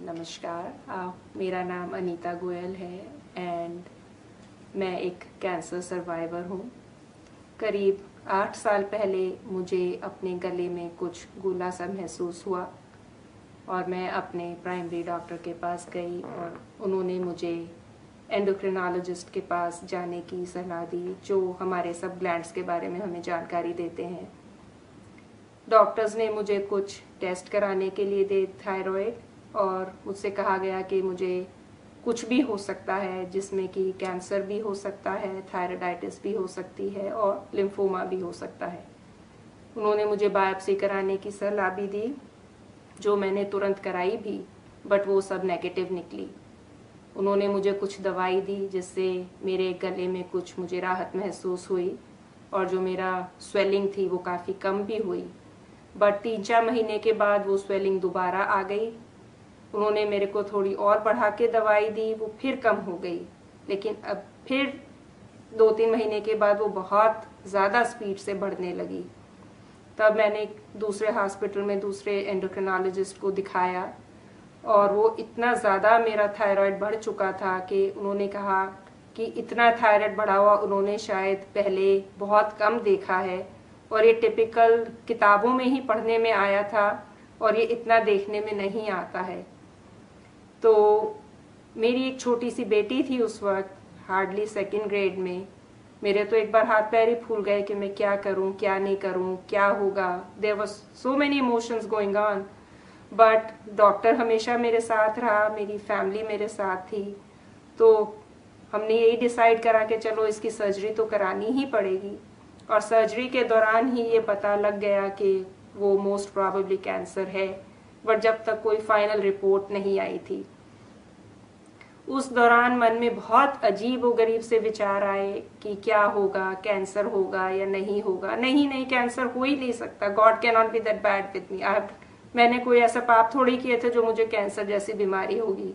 नमस्कार। मेरा नाम अनीता गोयल है एंड मैं एक कैंसर सर्वाइवर हूँ। करीब 8 साल पहले मुझे अपने गले में कुछ गोला सा महसूस हुआ और मैं अपने प्राइमरी डॉक्टर के पास गई और उन्होंने मुझे एंडोक्रिनोलॉजिस्ट के पास जाने की सलाह दी, जो हमारे सब ग्लैंड्स के बारे में हमें जानकारी देते हैं। डॉक्टर्स ने मुझे कुछ टेस्ट कराने के लिए दे थायराइड, और मुझसे कहा गया कि मुझे कुछ भी हो सकता है, जिसमें कि कैंसर भी हो सकता है, थायराइडाइटिस भी हो सकती है और लिम्फोमा भी हो सकता है। उन्होंने मुझे बायोप्सी कराने की सलाह भी दी, जो मैंने तुरंत कराई भी, बट वो सब नेगेटिव निकली। उन्होंने मुझे कुछ दवाई दी जिससे मेरे गले में कुछ मुझे राहत महसूस हुई और जो मेरा स्वेलिंग थी वो काफ़ी कम भी हुई। बट 3-4 महीने के बाद वो स्वेलिंग दोबारा आ गई। उन्होंने मेरे को थोड़ी और बढ़ा के दवाई दी, वो फिर कम हो गई। लेकिन अब फिर 2-3 महीने के बाद वो बहुत ज़्यादा स्पीड से बढ़ने लगी। तब मैंने दूसरे हॉस्पिटल में दूसरे एंडोक्रिनोलॉजिस्ट को दिखाया और वो इतना ज़्यादा मेरा थायराइड बढ़ चुका था कि उन्होंने कहा कि इतना थायराइड बढ़ा हुआ उन्होंने शायद पहले बहुत कम देखा है, और ये टिपिकल किताबों में ही पढ़ने में आया था और ये इतना देखने में नहीं आता है। तो मेरी एक छोटी सी बेटी थी उस वक्त, हार्डली 2nd ग्रेड में। मेरे तो एक बार हाथ पैर ही फूल गए कि मैं क्या करूं, क्या नहीं करूं, क्या होगा। There was so many emotions going on, but doctor हमेशा मेरे साथ रहा, मेरी फैमिली मेरे साथ थी। तो हमने यही डिसाइड करा कि चलो इसकी सर्जरी तो करानी ही पड़ेगी, और सर्जरी के दौरान ही ये पता लग गया कि वो मोस्ट प्रोबेबली कैंसर है, बट जब तक कोई फाइनल रिपोर्ट नहीं आई थी। उस दौरान मन में बहुत अजीब व गरीब से विचार आए कि क्या होगा, कैंसर होगा या नहीं होगा। नहीं, कैंसर हो ही नहीं सकता। God can not be that bad with me. मैंने कोई ऐसा पाप थोड़ी किए थे जो मुझे कैंसर जैसी बीमारी होगी।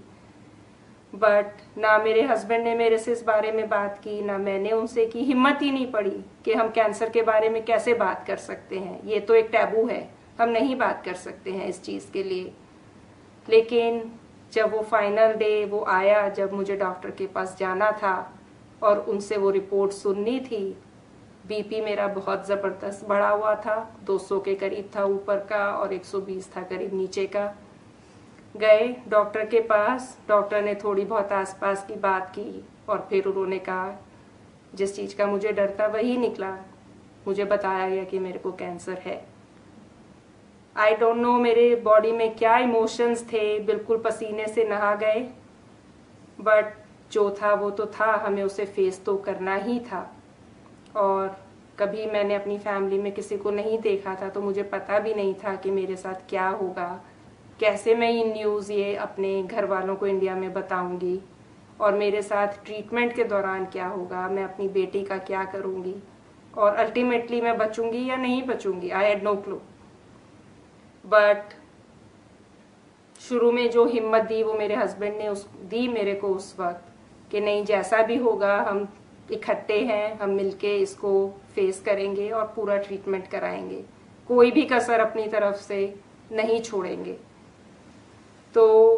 बट ना मेरे हस्बैंड ने मेरे से इस बारे में बात की, ना मैंने उनसे की। हिम्मत ही नहीं पड़ी कि हम कैंसर के बारे में कैसे बात कर सकते हैं, ये तो एक टैबू है, हम नहीं बात कर सकते हैं इस चीज़ के लिए। लेकिन जब वो फाइनल डे वो आया, जब मुझे डॉक्टर के पास जाना था और उनसे वो रिपोर्ट सुननी थी, बीपी मेरा बहुत ज़बरदस्त बढ़ा हुआ था, 200 के करीब था ऊपर का और 120 था करीब नीचे का। गए डॉक्टर के पास, डॉक्टर ने थोड़ी बहुत आसपास की बात की और फिर उन्होंने कहा जिस चीज़ का मुझे डर था वही निकला। मुझे बताया गया कि मेरे को कैंसर है। आई डोंट नो मेरे बॉडी में क्या इमोशंस थे, बिल्कुल पसीने से नहा गए। बट जो था वो तो था, हमें उसे फेस तो करना ही था। और कभी मैंने अपनी फैमिली में किसी को नहीं देखा था, तो मुझे पता भी नहीं था कि मेरे साथ क्या होगा, कैसे मैं ये न्यूज़ ये अपने घर वालों को इंडिया में बताऊंगी, और मेरे साथ ट्रीटमेंट के दौरान क्या होगा, मैं अपनी बेटी का क्या करूंगी, और अल्टीमेटली मैं बचूंगी या नहीं बचूंगी। I had no clue. But शुरू में जो हिम्मत दी वो मेरे हस्बैंड ने दी मेरे को उस वक्त, कि नहीं जैसा भी होगा हम इकट्ठे हैं, हम मिलके इसको फेस करेंगे और पूरा ट्रीटमेंट कराएंगे, कोई भी कसर अपनी तरफ से नहीं छोड़ेंगे। तो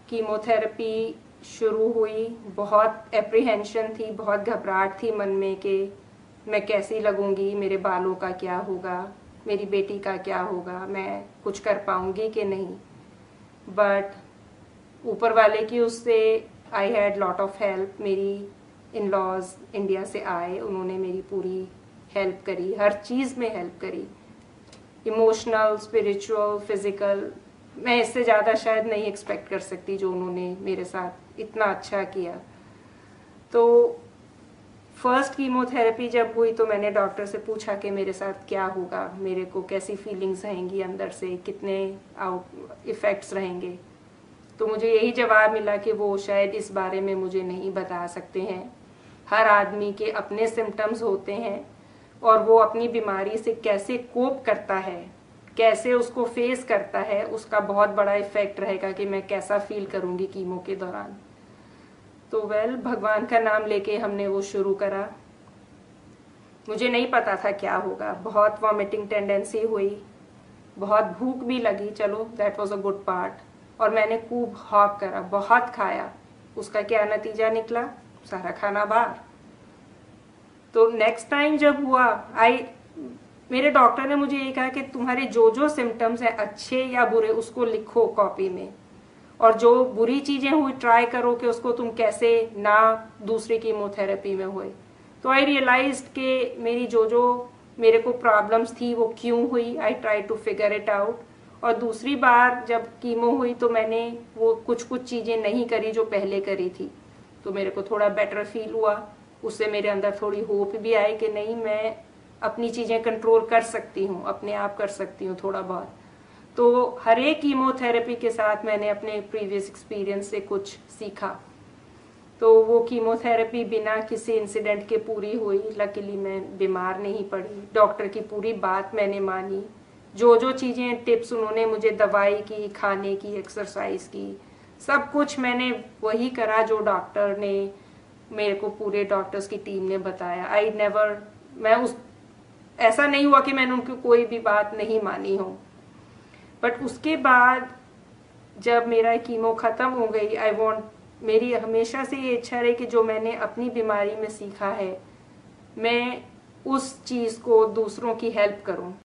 कीमोथेरेपी शुरू हुई। बहुत एप्रीहेंशन थी, बहुत घबराहट थी मन में कि मैं कैसी लगूंगी, मेरे बालों का क्या होगा, मेरी बेटी का क्या होगा, मैं कुछ कर पाऊंगी कि नहीं। बट ऊपर वाले की उससे I had lot of help. मेरी इन लॉज इंडिया से आए, उन्होंने मेरी पूरी हेल्प करी, हर चीज़ में हेल्प करी, इमोशनल, स्पिरिचुअल, फिजिकल। मैं इससे ज़्यादा शायद नहीं एक्सपेक्ट कर सकती जो उन्होंने मेरे साथ इतना अच्छा किया। तो फर्स्ट कीमोथेरेपी जब हुई तो मैंने डॉक्टर से पूछा कि मेरे साथ क्या होगा, मेरे को कैसी फीलिंग्स रहेंगी अंदर से, कितने आउट इफ़ेक्ट्स रहेंगे। तो मुझे यही जवाब मिला कि वो शायद इस बारे में मुझे नहीं बता सकते हैं। हर आदमी के अपने सिम्टम्स होते हैं और वो अपनी बीमारी से कैसे कोप करता है, कैसे उसको फेस करता है, उसका बहुत बड़ा इफेक्ट रहेगा कि मैं कैसा फील करूँगी कीमो के दौरान। तो भगवान का नाम लेके हमने वो शुरू करा। मुझे नहीं पता था क्या होगा। बहुत वॉमिटिंग टेंडेंसी हुई, बहुत भूख भी लगी, चलो that was a good part. और मैंने खूब हॉक करा, बहुत खाया। उसका क्या नतीजा निकला? सारा खाना बाहर। तो नेक्स्ट टाइम जब हुआ, मेरे डॉक्टर ने मुझे ये कहा कि तुम्हारे जो जो सिम्टम्स हैं, अच्छे या बुरे, उसको लिखो कॉपी में, और जो बुरी चीजें हुई ट्राई करो कि उसको तुम कैसे ना दूसरी कीमोथेरेपी में हुए। तो आई रियलाइज्ड कि मेरी जो जो मेरे को प्रॉब्लम्स थी वो क्यों हुई। I try to figure it out. और दूसरी बार जब कीमो हुई तो मैंने वो कुछ कुछ चीजें नहीं करी जो पहले करी थी, तो मेरे को थोड़ा बेटर फील हुआ। उससे मेरे अंदर थोड़ी होप भी आई कि नहीं, मैं अपनी चीजें कंट्रोल कर सकती हूँ, अपने आप कर सकती हूँ थोड़ा बहुत। तो हर एक कीमोथेरेपी के साथ मैंने अपने प्रीवियस एक्सपीरियंस से कुछ सीखा। तो वो कीमोथेरेपी बिना किसी इंसिडेंट के पूरी हुई। लकीली मैं बीमार नहीं पड़ी, डॉक्टर की पूरी बात मैंने मानी। जो जो चीज़ें टिप्स उन्होंने मुझे, दवाई की, खाने की, एक्सरसाइज की, सब कुछ मैंने वही करा जो डॉक्टर ने मेरे को, पूरे डॉक्टर्स की टीम ने बताया। आई नेवर, मैं उस, ऐसा नहीं हुआ कि मैंने उनकी कोई भी बात नहीं मानी हो। बट उसके बाद जब मेरा कीमो खत्म हो गई, आई वॉन्ट, मेरी हमेशा से ये इच्छा रही कि जो मैंने अपनी बीमारी में सीखा है, मैं उस चीज़ को दूसरों की हेल्प करूं।